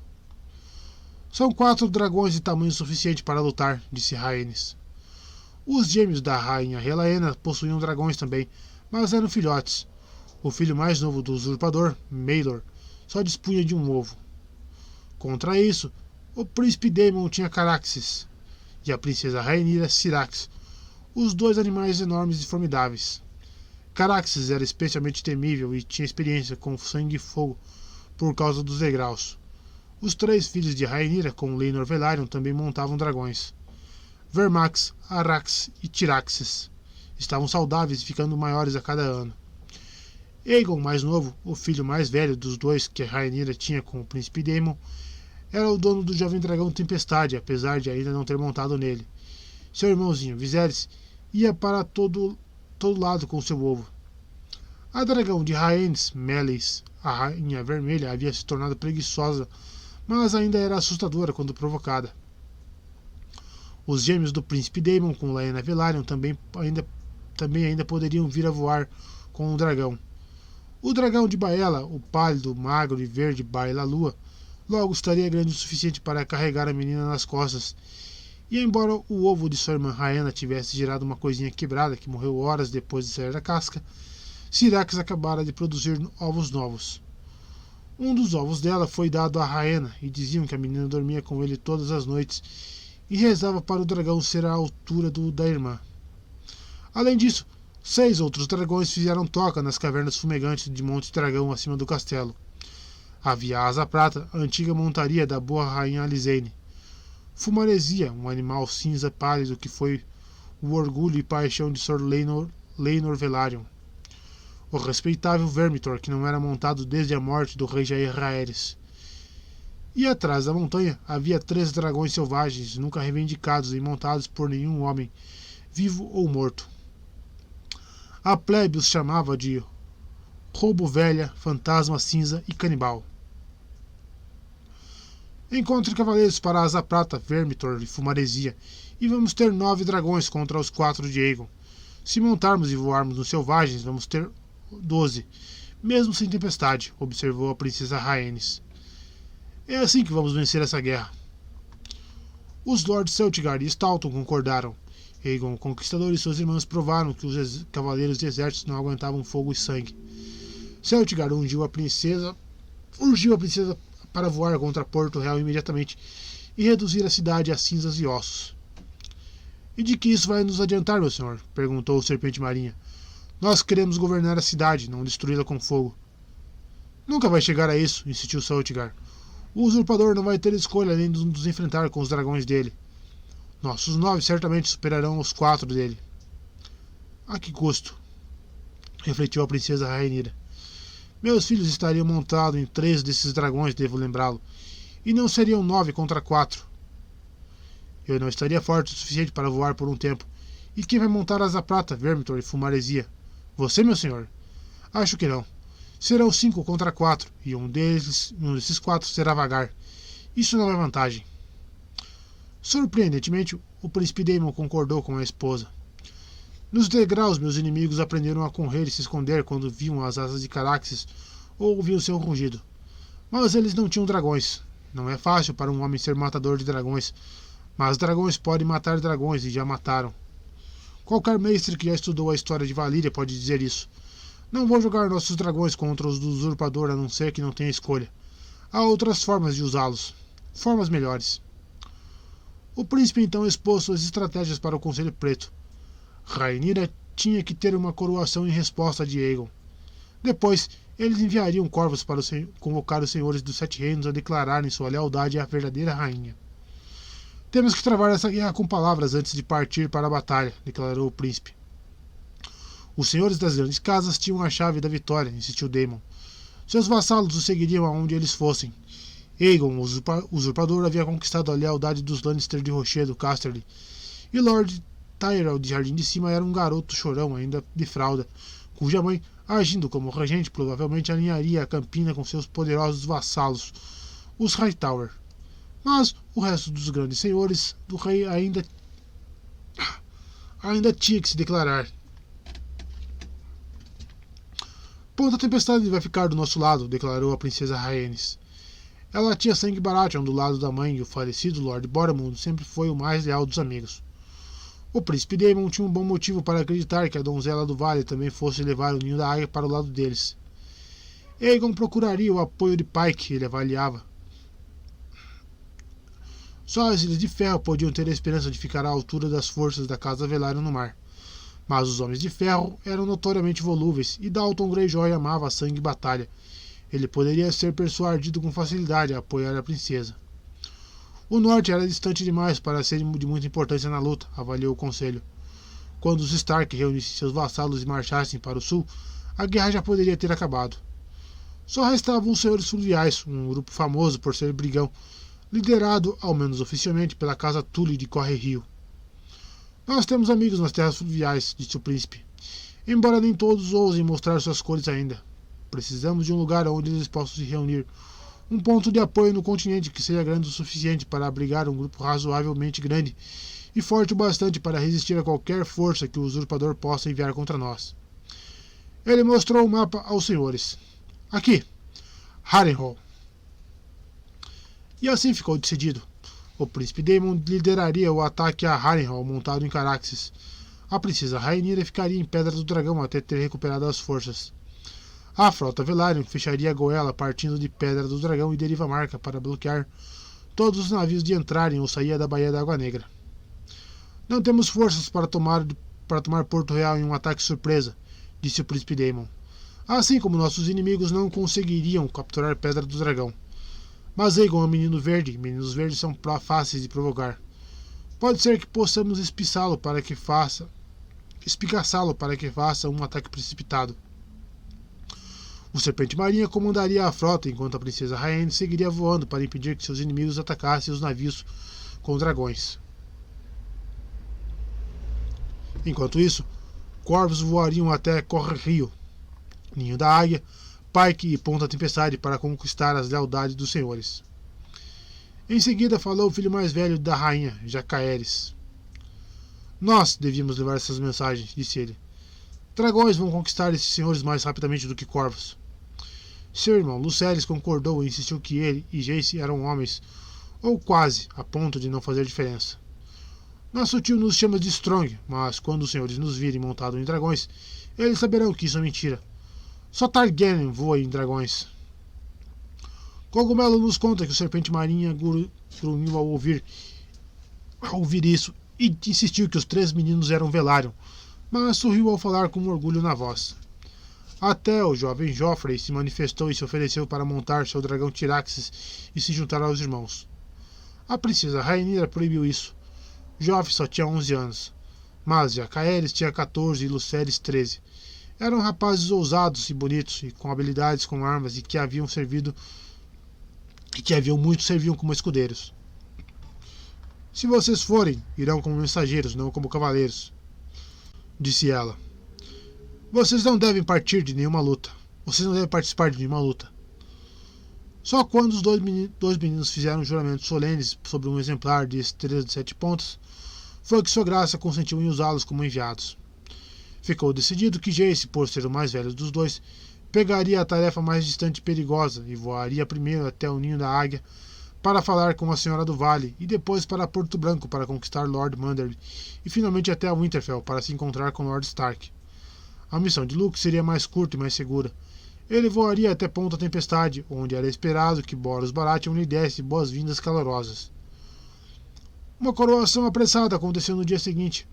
Speaker 1: São 4 dragões de tamanho suficiente para lutar, disse Rhaenys. Os gêmeos da rainha Rhaena possuíam dragões também, mas eram filhotes. O filho mais novo do usurpador, Maelor, só dispunha de um ovo. Contra isso, o príncipe Daemon tinha Caraxes e a princesa Rhaenyra Syrax, os 2 animais enormes e formidáveis. Caraxes era especialmente temível e tinha experiência com sangue e fogo por causa dos degraus. Os 3 filhos de Rhaenyra, com Laenor Velaryon, também montavam dragões. Vermax, Arrax e Tyraxes estavam saudáveis e ficando maiores a cada ano. Aegon, mais novo, o filho mais velho dos dois que a Rhaenyra tinha com o príncipe Daemon, era o dono do jovem dragão Tempestade, apesar de ainda não ter montado nele. Seu irmãozinho, Viserys, ia para todo lado com seu ovo. A dragão de Rhaenys, Meleys, a Rainha Vermelha, havia se tornado preguiçosa, mas ainda era assustadora quando provocada. Os gêmeos do príncipe Daemon com Laena Velaryon também ainda poderiam vir a voar com o dragão. O dragão de Baela, o pálido, magro e verde Baela Lua, logo estaria grande o suficiente para carregar a menina nas costas. E embora o ovo de sua irmã Rhaena tivesse gerado uma coisinha quebrada que morreu horas depois de sair da casca, Syrax acabara de produzir ovos novos. Um dos ovos dela foi dado a Rhaena e diziam que a menina dormia com ele todas as noites e rezava para o dragão ser à altura da irmã. Além disso, 6 outros dragões fizeram toca nas cavernas fumegantes de Monte Dragão acima do castelo. Havia a Asa Prata, a antiga montaria da boa rainha Alysanne. Fumaresia, um animal cinza pálido que foi o orgulho e paixão de Sir Laenor Velaryon. O respeitável Vermithor, que não era montado desde a morte do rei Jair Rhaeris. E atrás da montanha havia 3 dragões selvagens, nunca reivindicados e montados por nenhum homem, vivo ou morto. A plebe os chamava de Roubo Velha, Fantasma Cinza e Canibal. Encontre cavaleiros para Asa Prata, Vermithor e Fumaresia, e vamos ter 9 dragões contra os 4 de Aegon. Se montarmos e voarmos nos selvagens, vamos ter 12, mesmo sem tempestade, observou a princesa Rhaenys. É assim que vamos vencer essa guerra. Os lords Celtigar e Stalton concordaram. Aegon, o Conquistador e suas irmãs provaram que os cavaleiros de exércitos não aguentavam fogo e sangue. Celtigar urgiu a princesa para voar contra Porto Real imediatamente e reduzir a cidade a cinzas e ossos. E de que isso vai nos adiantar, meu senhor? Perguntou o Serpente Marinha. Nós queremos governar a cidade, não destruí-la com fogo. Nunca vai chegar a isso, insistiu Celtigar. O usurpador não vai ter escolha além de nos enfrentar com os dragões dele. Nossos 9 certamente superarão os 4 dele. A que custo? Refletiu a princesa Rhaenyra. Meus filhos estariam montados em 3 desses dragões, devo lembrá-lo, e não seriam 9 contra 4. Eu não estaria forte o suficiente para voar por um tempo. E quem vai montar Asa Prata, Vermithor e Fumaresia? Você, meu senhor? Acho que não. Serão 5 contra 4, e um desses 4 será Vhagar. Isso não é vantagem. Surpreendentemente, o príncipe Daemon concordou com a esposa. Nos degraus, meus inimigos aprenderam a correr e se esconder quando viam as asas de Caraxes ou ouviam seu rugido. Mas eles não tinham dragões. Não é fácil para um homem ser matador de dragões, mas dragões podem matar dragões e já mataram. Qualquer mestre que já estudou a história de Valíria pode dizer isso. Não vou jogar nossos dragões contra os do usurpador a não ser que não tenha escolha. Há outras formas de usá-los. Formas melhores. O príncipe então expôs suas estratégias para o Conselho Preto. Rhaenyra tinha que ter uma coroação em resposta de Aegon. Depois, eles enviariam corvos para convocar os senhores dos 7 reinos a declararem sua lealdade à verdadeira rainha. Temos que travar essa guerra com palavras antes de partir para a batalha, declarou o príncipe. Os senhores das grandes casas tinham a chave da vitória, insistiu Daemon. Seus vassalos os seguiriam aonde eles fossem. Aegon, o usurpador, havia conquistado a lealdade dos Lannister de Rochedo Casterly, e Lord Tyrell de Jardim de Cima era um garoto chorão ainda de fralda, cuja mãe, agindo como regente, provavelmente alinharia a Campina com seus poderosos vassalos, os Hightower. Mas o resto dos grandes senhores do rei ainda tinha que se declarar. Ponta Tempestade vai ficar do nosso lado, declarou a princesa Rhaenys. Ela tinha sangue Baratheon do lado da mãe e o falecido Lord Boromund sempre foi o mais leal dos amigos. O príncipe Daemon tinha um bom motivo para acreditar que a donzela do vale também fosse levar o ninho da águia para o lado deles. Aegon procuraria o apoio de Pike, ele avaliava. Só as Ilhas de Ferro podiam ter a esperança de ficar à altura das forças da Casa Velaryon no mar. Mas os Homens de Ferro eram notoriamente volúveis e Dalton Greyjoy amava sangue e batalha. Ele poderia ser persuadido com facilidade a apoiar a princesa. O norte era distante demais para ser de muita importância na luta, avaliou o conselho. Quando os Stark reunissem seus vassalos e marchassem para o sul, a guerra já poderia ter acabado. Só restavam os senhores fluviais, um grupo famoso por ser brigão, liderado, ao menos oficialmente, pela casa Tully de Corre Rio. Nós temos amigos nas terras fluviais, disse o príncipe, embora nem todos ousem mostrar suas cores ainda. Precisamos de um lugar onde eles possam se reunir, um ponto de apoio no continente que seja grande o suficiente para abrigar um grupo razoavelmente grande e forte o bastante para resistir a qualquer força que o usurpador possa enviar contra nós. Ele mostrou o mapa aos senhores. Aqui, Harrenhal. E assim ficou decidido. O príncipe Daemon lideraria o ataque a Harrenhal montado em Caraxes. A princesa Rhaenyra ficaria em Pedra do Dragão até ter recuperado as forças. A frota Velaryon fecharia a goela partindo de Pedra do Dragão e Deriva Marca para bloquear todos os navios de entrarem ou sair da Baía da Água Negra. Não temos forças para tomar Porto Real em um ataque surpresa, disse o príncipe Daemon. Assim como nossos inimigos não conseguiriam capturar Pedra do Dragão. Mas Aegon é um menino verde, e meninos verdes são fáceis de provocar. Pode ser que possamos espicaçá-lo para que faça um ataque precipitado. O Serpente Marinha comandaria a frota enquanto a princesa Rhaenys seguiria voando para impedir que seus inimigos atacassem os navios com dragões. Enquanto isso, corvos voariam até Corre Rio, Ninho da Águia, Pike e Ponta Tempestade para conquistar as lealdades dos senhores. Em seguida falou o filho mais velho da rainha, Jacaeris. Nós devíamos levar essas mensagens, disse ele. Dragões vão conquistar esses senhores mais rapidamente do que corvos. Seu irmão Lucerys concordou e insistiu que ele e Jace eram homens, ou quase, a ponto de não fazer diferença. Nosso tio nos chama de Strong, mas quando os senhores nos virem montados em dragões, eles saberão que isso é mentira. Só Targaryen voa em dragões. Cogumelo nos conta que o Serpente Marinha grunhiu ao ouvir isso e insistiu que os 3 meninos eram Velaryon, mas sorriu ao falar com orgulho na voz. Até o jovem Joffrey se manifestou e se ofereceu para montar seu dragão Tyraxes e se juntar aos irmãos. A princesa Rhaenyra proibiu isso. Joffrey só tinha 11 anos, mas Jacaeris tinha 14 e Lucerys 13. Eram rapazes ousados e bonitos, e com habilidades com armas e que muitos serviam como escudeiros. Se vocês forem, irão como mensageiros, não como cavaleiros, disse ela. Vocês não devem partir de nenhuma luta. Vocês não devem participar de nenhuma luta. Só quando os dois meninos fizeram juramentos solenes sobre um exemplar de Estrela de 7 Pontas, foi que Sua Graça consentiu em usá-los como enviados. Ficou decidido que Jace, por ser o mais velho dos dois, pegaria a tarefa mais distante e perigosa e voaria primeiro até o Ninho da Águia para falar com a Senhora do Vale e depois para Porto Branco para conquistar Lord Manderly e finalmente até Winterfell para se encontrar com Lord Stark. A missão de Luke seria mais curta e mais segura. Ele voaria até Ponta Tempestade, onde era esperado que Boros Baratheon lhe desse boas-vindas calorosas. Uma coroação apressada aconteceu no dia seguinte.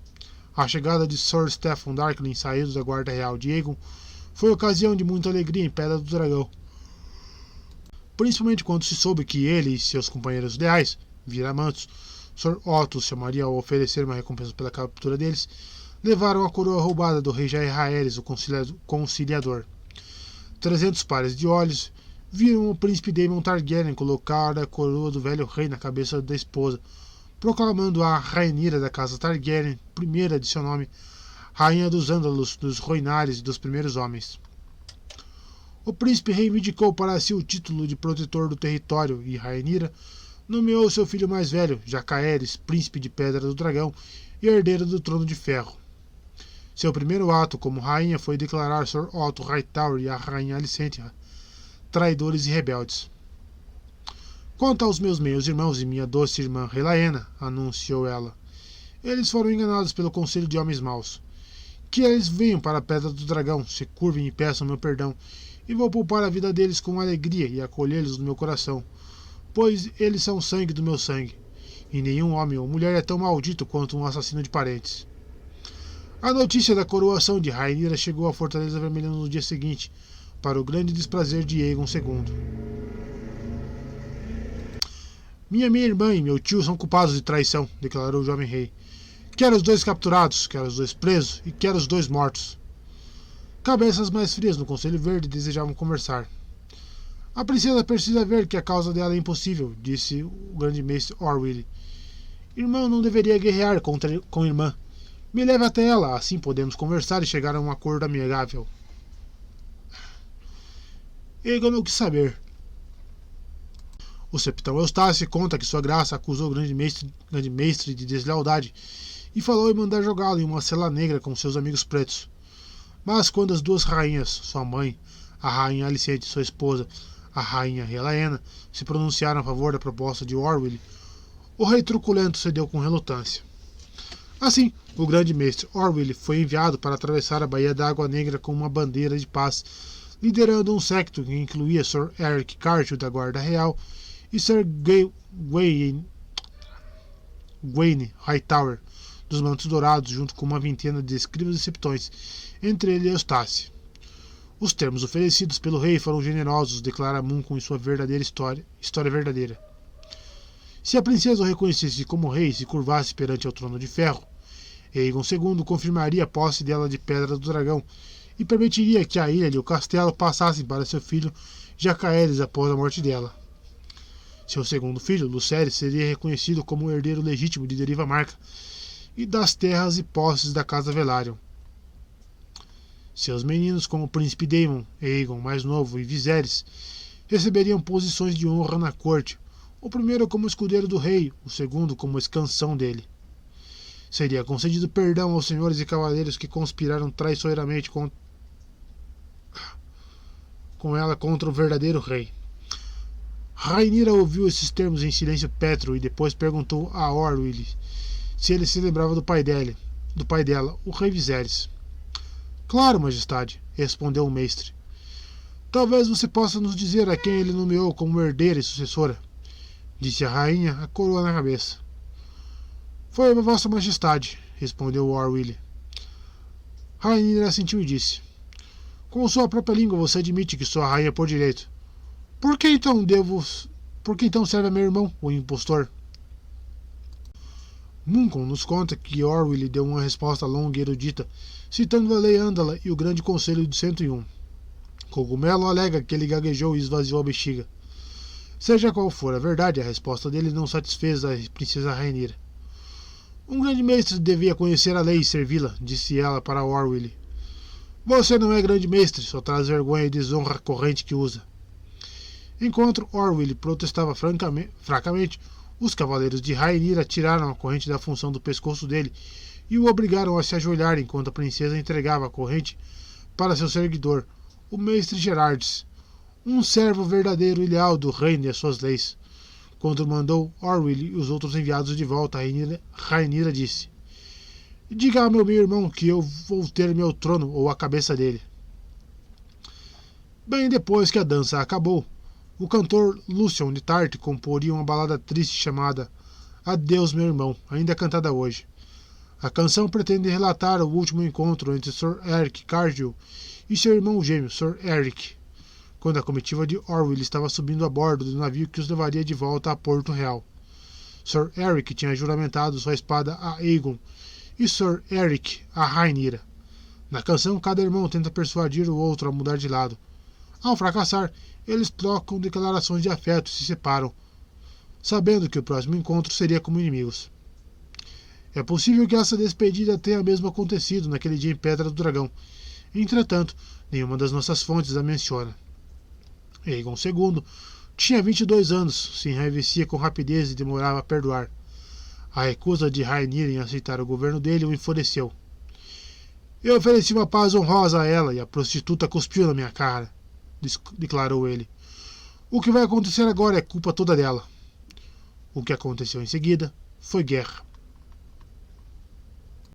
Speaker 1: A chegada de Sir Stephen Darkling, saído da Guarda Real de Aegon, foi ocasião de muita alegria em Pedra do Dragão. Principalmente quando se soube que ele e seus companheiros leais, viramantos, Sir Otto chamaria ao oferecer uma recompensa pela captura deles, levaram a coroa roubada do rei Jair Rhaeris, o conciliador. 300 pares de olhos viram o príncipe Daemon Targaryen colocar a coroa do velho rei na cabeça da esposa, proclamando a Rhaenyra da casa Targaryen, primeira de seu nome, rainha dos Ândalos, dos Rhoynares e dos primeiros homens. O príncipe reivindicou para si o título de protetor do território e Rhaenyra nomeou seu filho mais velho, Jacaeris, príncipe de Pedra do Dragão e herdeiro do Trono de Ferro. Seu primeiro ato como rainha foi declarar Sir Otto Hightower e a rainha Alicente traidores e rebeldes. Quanto aos meus meios-irmãos e minha doce irmã Relaena, anunciou ela, eles foram enganados pelo conselho de homens maus. Que eles venham para a Pedra do Dragão, se curvem e peçam meu perdão, e vou poupar a vida deles com alegria e acolhê-los no meu coração, pois eles são sangue do meu sangue, e nenhum homem ou mulher é tão maldito quanto um assassino de parentes. A notícia da coroação de Rhaenyra chegou à Fortaleza Vermelha no dia seguinte, para o grande desprazer de Aegon II. Minha irmã e meu tio são culpados de traição, declarou o jovem rei. Quero os 2 capturados, quero os 2 presos e quero os 2 mortos. Cabeças mais frias no Conselho Verde desejavam conversar. A princesa precisa ver que a causa dela é impossível, disse o grande mestre Orwell. Irmão não deveria guerrear com irmã. Me leve até ela, assim podemos conversar e chegar a um acordo amigável. Aegon não quis saber. O septão Eustácio conta que sua graça acusou o grande mestre de deslealdade e falou em mandar jogá-lo em uma cela negra com seus amigos pretos. Mas quando as duas rainhas, sua mãe, a rainha Alicente e sua esposa, a rainha Helaena, se pronunciaram a favor da proposta de Orwell, o rei truculento cedeu com relutância. Assim, o grande mestre Orwell foi enviado para atravessar a Baía da Água Negra com uma bandeira de paz, liderando um séquito que incluía Sir Eric Cartwright da Guarda Real e Sir Gawain Hightower dos Mantos Dourados, junto com uma vintena de escribas e septões, entre ele e Eustácio. Os termos oferecidos pelo rei foram generosos, declara Munco em sua verdadeira história verdadeira. Se a princesa o reconhecesse como rei e se curvasse perante o trono de ferro, Aegon II confirmaria a posse dela de Pedra do Dragão e permitiria que a ilha e o castelo passassem para seu filho Jacaeres após a morte dela. Seu segundo filho, Lucerys, seria reconhecido como o herdeiro legítimo de Deriva Marca e das terras e posses da Casa Velaryon. Seus meninos, como o príncipe Daemon, Aegon mais novo e Viserys, receberiam posições de honra na corte, o primeiro como escudeiro do rei, o segundo como escansão dele. Seria concedido perdão aos senhores e cavaleiros que conspiraram traiçoeiramente com ela contra o verdadeiro rei. Rhaenyra ouviu esses termos em silêncio pétreo e depois perguntou a Orwell se ele se lembrava do pai dela, o rei Viserys. Claro, majestade, respondeu o mestre. Talvez você possa nos dizer a quem ele nomeou como herdeira e sucessora, disse a rainha, a coroa na cabeça. Foi vossa majestade, respondeu Orwell. Rhaenyra assentiu e disse. Com sua própria língua você admite que sou a rainha por direito. Por que então serve a meu irmão, o impostor? Muncon nos conta que Orwell deu uma resposta longa e erudita, citando a lei Andala e o grande conselho de 101. Cogumelo alega que ele gaguejou e esvaziou a bexiga. Seja qual for a verdade, a resposta dele não satisfez a princesa Rhaenyra. Um grande mestre devia conhecer a lei e servi-la, disse ela para Orwell. Você não é grande mestre, só traz vergonha e desonra corrente que usa. Enquanto Orwell protestava fracamente, os cavaleiros de Rhaenyra tiraram a corrente da função do pescoço dele e o obrigaram a se ajoelhar enquanto a princesa entregava a corrente para seu seguidor, o mestre Gerardes, um servo verdadeiro e leal do reino e às suas leis. Quando mandou Orwell e os outros enviados de volta, Rhaenyra disse: Diga a meu irmão que eu vou ter meu trono ou a cabeça dele. Bem depois que a dança acabou, o cantor Lucien de Tarte comporia uma balada triste chamada Adeus, meu irmão, ainda cantada hoje. A canção pretende relatar o último encontro entre Sir Eric Cargill e seu irmão gêmeo, Sir Eric, quando a comitiva de Orwell estava subindo a bordo do navio que os levaria de volta a Porto Real. Sir Eric tinha juramentado sua espada a Aegon e Sir Eric a Rhaenyra. Na canção, cada irmão tenta persuadir o outro a mudar de lado. Ao fracassar, eles trocam declarações de afeto e se separam, sabendo que o próximo encontro seria como inimigos. É possível que essa despedida tenha mesmo acontecido naquele dia em Pedra do Dragão. Entretanto, nenhuma das nossas fontes a menciona. Aegon II tinha 22 anos, se enraivecia com rapidez e demorava a perdoar. A recusa de Rhaenyra em aceitar o governo dele o enfureceu. Eu ofereci uma paz honrosa a ela e a prostituta cuspiu na minha cara, declarou ele. O que vai acontecer agora é culpa toda dela. O que aconteceu em seguida foi guerra.